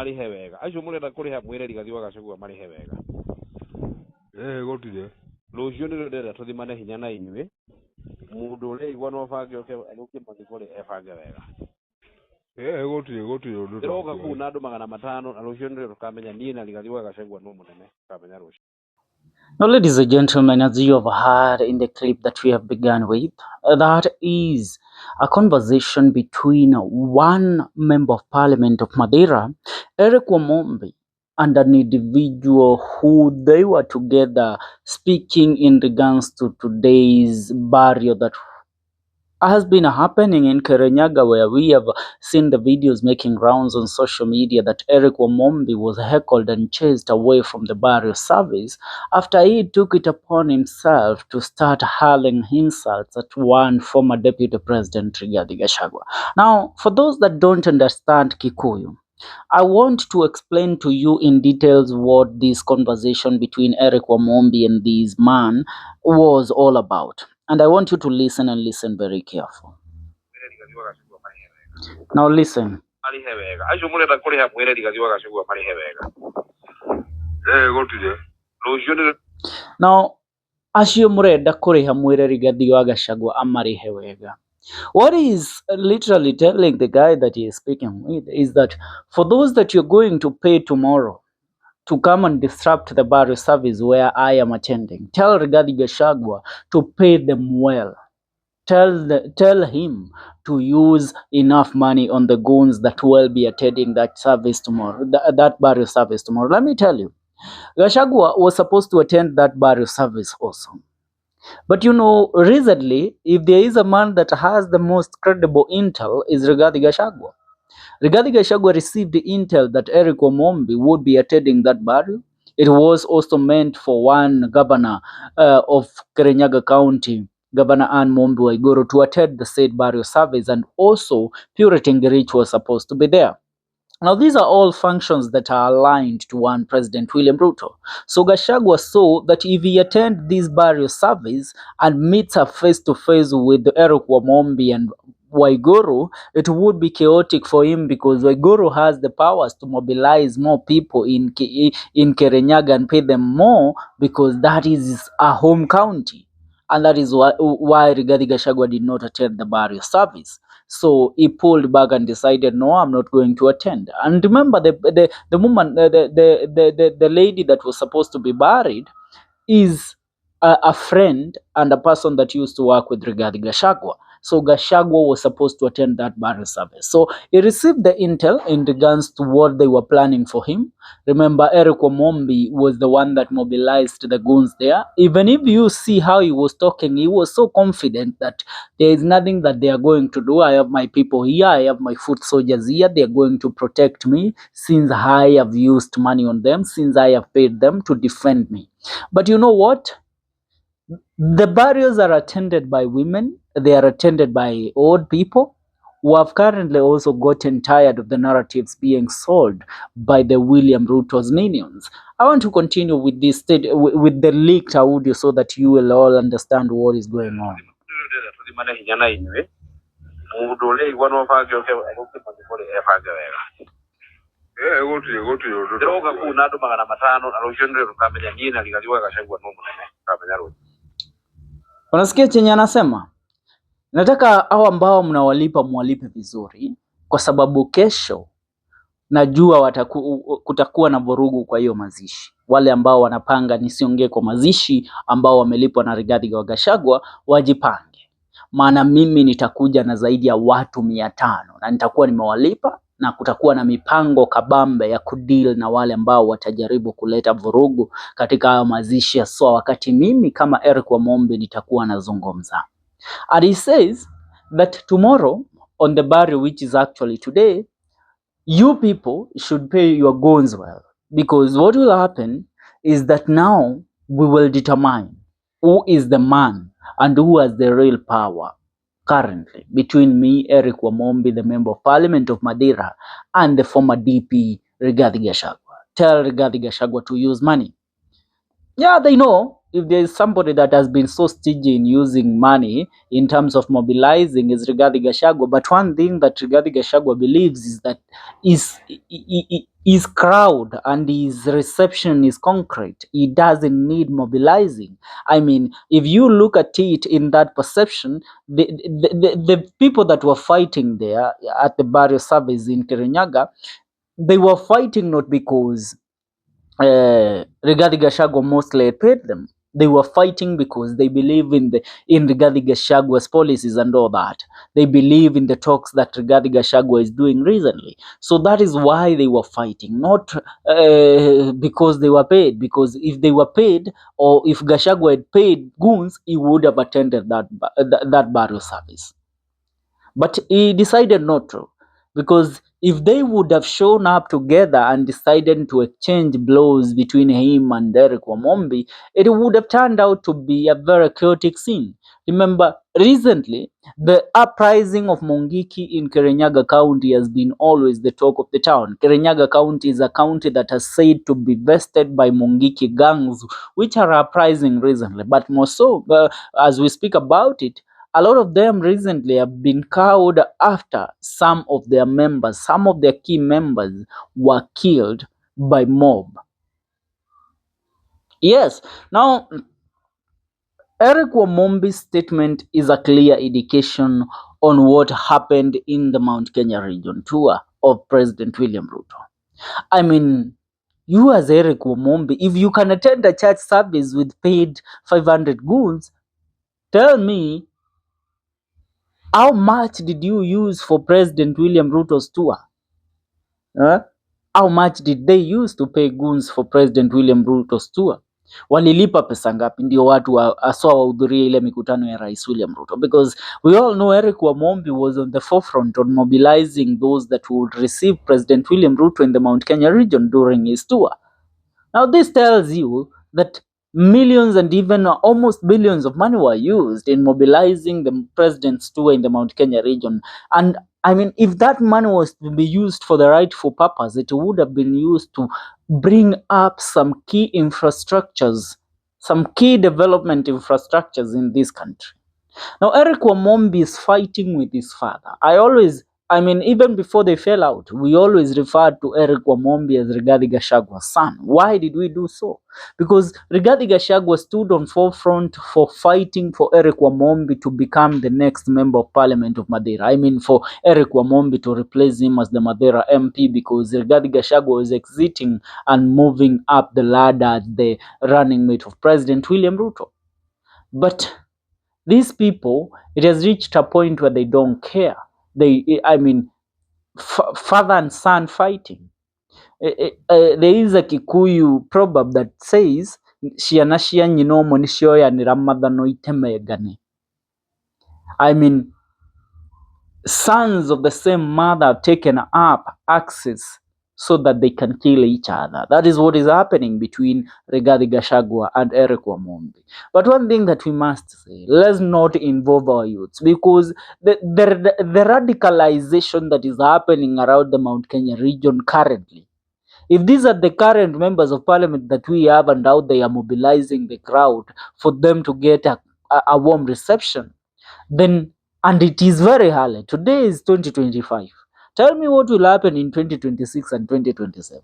Marihe wega. Acio murenda kuriha mwireri Gathiwa Gachagua marihe wega. Gotire. Rucio ni ndenda tuthimane hinya na inyuĩ. Mundu uria igwa no bange oke arukie mathikori ebange wega. Gotire undu. Ndiroka kuu na andu 500 na rucio ndio tukamenya nie na Gathiwa Gachagua no munene. Tukamenya rucio. Now, ladies and gentlemen, as you have heard in the clip that we have begun with, that is a conversation between one member of parliament of Madeira, Eric Wamumbi, and an individual who they were together speaking in regards to today's burial that has been happening in KIRINYAGA, where we have seen the videos making rounds on social media that Eric Wamumbi was heckled and chased away from the burial service after he took it upon himself to start hurling insults at one former deputy president, Gachagua. Now, for those that don't understand Kikuyu, I want to explain to you in details what this conversation between Eric Wamumbi and this man was all about. And I want you to listen and listen very careful. Now listen. Now, acio murenda kuriha mwireri Gathiwa Gachagua amarihe wega. What he's literally telling the guy that he is speaking with is that for those that you're going to pay tomorrow to come and disrupt the burial service where I am attending, tell Rigathi Gachagua to pay them well. Tell him to use enough money on the goons that will be attending that service tomorrow, that burial service tomorrow. Let me tell you, Gachagua was supposed to attend that burial service also. But you know, recently, if there is a man that has the most credible intel, is Rigathi Gachagua. Rigathi Gachagua received the intel that Eric Wamumbi would be attending that burial. It was also meant for one governor of KIRINYAGA County, Governor Anne Mombi Waiguru, to attend the said burial service, and also Purity Ngirich was supposed to be there. Now, these are all functions that are aligned to one President William Ruto. So Gachagua saw that if he attends this burial service and meets her face-to-face with Eric Wamumbi and Waiguru, it would be chaotic for him because Waiguru has the powers to mobilize more people in KIRINYAGA and pay them more because that is a home county. And that is why Rigathi Gachagua did not attend the burial service. So he pulled back and decided, no, I'm not going to attend. And remember, the woman, the lady that was supposed to be buried is a friend and a person that used to work with Rigathi Gachagua. So Gachagua was supposed to attend that burial service. So he received the intel in regards to what they were planning for him. Remember, Eric Wamumbi was the one that mobilized the goons there. Even if you see how he was talking, he was so confident that there is nothing that they are going to do. I have my people here. I have my foot soldiers here. They are going to protect me since I have used money on them, since I have paid them to defend me. But you know what? The burials are attended by women. They are attended by old people who have currently also gotten tired of the narratives being sold by the William Ruto's minions. I want to continue with this with the leaked audio so that you will all understand what is going on. Unasikia chenye anasema? Nataka hao ambao mnawalipa mwalipe vizuri, kwa sababu kesho najua kutakuwa na vurugu kwa hiyo mazishi. Wale ambao wanapanga nisiongee kwa mazishi ambao wamelipwa na Rigathi Gachagua wajipange. Maana mimi nitakuja na zaidi ya watu 500 na nitakuwa nimewalipa, na kutakuwa na mipango kabambe ya kudeal na wale ambao watajaribu kuleta vurugu katika hayo mazishi ya soa, wakati mimi kama Eric Wamumbi nitakuwa nazungumza. And he says that tomorrow on the burial, which is actually today, you people should pay your goons well, because what will happen is that now we will determine who is the man and who has the real power currently between me, Eric Wamumbi, the member of parliament of Madeira, and the former DP Rigathi Gachagua. Tell Rigathi Gachagua to use money. Yeah, they know if there is somebody that has been so stingy in using money in terms of mobilizing, is Rigathi Gachagua. But one thing that Rigathi Gachagua believes is that his crowd and his reception is concrete. He doesn't need mobilizing. I mean, if you look at it in that perception, the people that were fighting there at the burial service in Kirinyaga, they were fighting not because Rigathi Gachagua mostly paid them. They were fighting because they believe in Rigathi Gachagua's policies and all that. They believe in the talks that Rigathi Gachagua is doing recently. So that is why they were fighting, not because they were paid. Because if they were paid, or if Gachagua had paid Goons, he would have attended that burial service. But he decided not to, because if they would have shown up together and decided to exchange blows between him and Eric Wamumbi, it would have turned out to be a very chaotic scene. Remember, recently, the uprising of Mungiki in Kirinyaga County has been always the talk of the town. Kirinyaga County is a county that has said to be vested by Mungiki gangs, which are uprising recently. But more so, as we speak about it, a lot of them recently have been cowed after some of their key members were killed by mob. Yes, now Eric Wamumbi's statement is a clear indication on what happened in the Mount Kenya region tour of President William Ruto. I mean, you as Eric Wamumbi, if you can attend a church service with paid 500 goons, tell me, how much did you use for President William Ruto's tour? How much did they use to pay goons for President William Ruto's tour? Walilipa pesa ngapi ndio watu aswa wahudhurie ile mikutano ya Rais William Ruto? Because we all know Eric Wamumbi was on the forefront on mobilizing those that would receive President William Ruto in the Mount Kenya region during his tour. Now this tells you that millions and even almost billions of money were used in mobilizing the president's tour in the Mount Kenya region. And I mean, if that money was to be used for the rightful purpose, it would have been used to bring up some key infrastructures, some key development infrastructures in this country. Now, Eric Wamumbi is fighting with his father. Even before they fell out, we always referred to Eric Wamumbi as Rigathi Gachagua's son. Why did we do so? Because Rigathi Gachagua stood on forefront for fighting for Eric Wamumbi to become the next member of parliament of Madeira. For Eric Wamumbi to replace him as the Madeira MP, because Rigathi Gachagua was exiting and moving up the ladder as the running mate of President William Ruto. But these people, it has reached a point where they don't care. Father and son fighting. There is a Kikuyu proverb that says, "Ciana cia nyina ũmwe nĩcioyanĩra mathano itemegane." Sons of the same mother have taken up axes so that they can kill each other. That is what is happening between Rigathi Gachagua and Eric Wamumbi. But one thing that we must say, let's not involve our youths, because the radicalization that is happening around the Mount Kenya region currently, if these are the current members of parliament that we have and how they are mobilizing the crowd for them to get a warm reception, then, and it is very early. Today is 2025. Tell me what will happen in 2026 and 2027.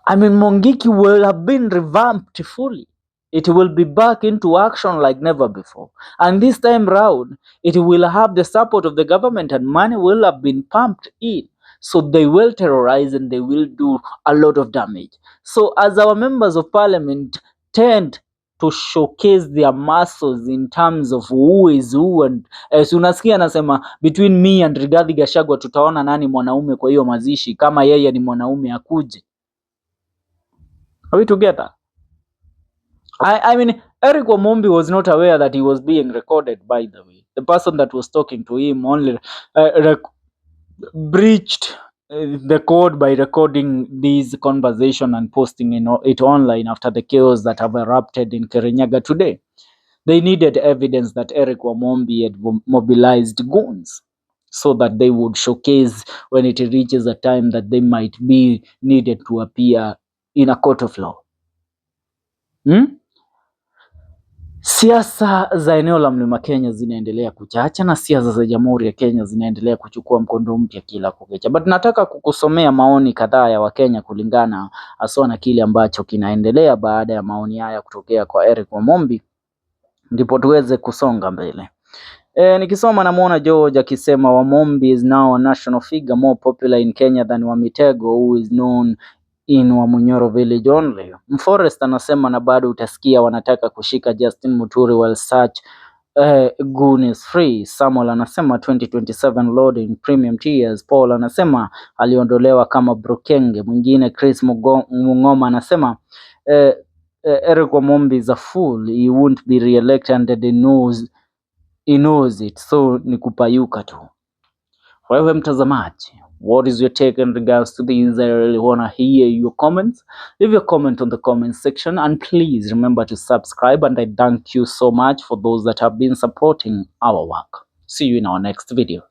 Mungiki will have been revamped fully. It will be back into action like never before. And this time round, it will have the support of the government, and money will have been pumped in. So they will terrorize and they will do a lot of damage. So as our members of parliament tend to showcase their muscles in terms of who is who, and unasikia anasema between me and Rigathi Gachagua tutaona nani mwanaume kwa hiyo mazishi, kama yeye ni mwanaume akuje. Are we together? Eric Wamumbi was not aware that he was being recorded, by the way. The person that was talking to him only breached the code by recording this conversation and posting it online after the chaos that have erupted in Kirinyaga today. They needed evidence that Eric Wamumbi had mobilized goons so that they would showcase when it reaches a time that they might be needed to appear in a court of law. Siasa za eneo la Mlima Kenya zinaendelea kuchacha na siasa za Jamhuri ya Kenya zinaendelea kuchukua mkondo mpya kila kukicha. But nataka kukusomea maoni kadhaa ya Wakenya kulingana haswa na kile ambacho kinaendelea baada ya maoni haya kutokea kwa Eric Wamumbi, ndipo tuweze kusonga mbele. Nikisoma namuona George akisema Wamumbi is now a national figure more popular in Kenya than Wamitego who is known in Wamunyoro village only. Mforest anasema na bado utasikia wanataka kushika Justin Muturi while such Goon is free. Samuel anasema 2027 Lord in premium tiers. Paul anasema aliondolewa kama Brokenge. Mwingine Chris Mungoma anasema Eric Wamumbi is a fool, he won't be re-elected and he knows it, so ni kupayuka tu. Wewe mtazamaji, what is your take in regards to this? I really wanna hear your comments. Leave your comment on the comment section and please remember to subscribe, and I thank you so much for those that have been supporting our work. See you in our next video.